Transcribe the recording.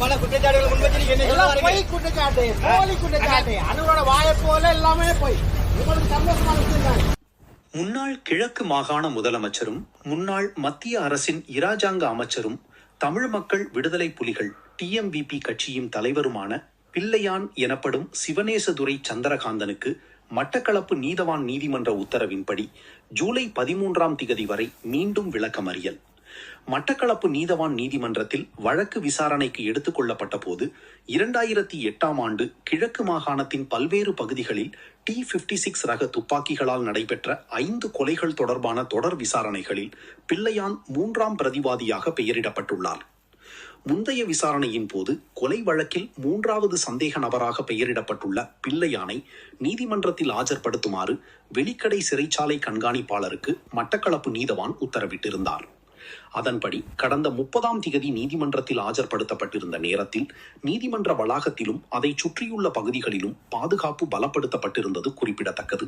பல குற்றச்சாட்டுகள் முன்வச்சிருக்கீங்க. எல்லாம் பொய் குற்றச்சாட்டு, போலி குற்றச்சாட்டு. அனுரோட வாயை போல எல்லாமே பொய். உங்களுக்கு சந்தோஷமான விஷயம் தான். முன்னாள் கிழக்கு மாகாண முதலமைச்சரும் முன்னாள் மத்திய அரசின் இராஜாங்க அமைச்சரும் தமிழ் மக்கள் விடுதலை புலிகள் TMVP கட்சியின் தலைவருமான பிள்ளையான் எனப்படும் சிவனேசதுரை சந்திரகாந்தனுக்கு மட்டக்களப்பு நீதவான் நீதிமன்ற உத்தரவின்படி ஜூலை 13 வரை மீண்டும் விளக்கமறியல். மட்டக்களப்பு நீதவான் நீதிமன்றத்தில் வழக்கு விசாரணைக்கு எடுத்துக் கொள்ளப்பட்ட போது 2008 கிழக்கு மாகாணத்தின் பல்வேறு பகுதிகளில் T56 ரக துப்பாக்கிகளால் நடைபெற்ற 5 கொலைகள் தொடர்பான தொடர் விசாரணைகளில் பிள்ளையான் 3ஆம் பிரதிவாதியாக பெயரிடப்பட்டுள்ளார். முந்தைய விசாரணையின் போது கொலை வழக்கில் 3வது சந்தேக நபராக பெயரிடப்பட்டுள்ள பிள்ளையானை நீதிமன்றத்தில் ஆஜர்படுத்துமாறு வெளிக்கடை சிறைச்சாலை கண்காணிப்பாளருக்கு மட்டக்களப்பு நீதவான் உத்தரவிட்டிருந்தார். அதன்படி கடந்த 30 நீதிமன்றத்தில் ஆஜர்படுத்தப்பட்டிருந்த நேரத்தில் நீதிமன்ற வளாகத்திலும் அதை சுற்றியுள்ள பகுதிகளிலும் பாதுகாப்பு பலப்படுத்தப்பட்டிருந்தது குறிப்பிடத்தக்கது.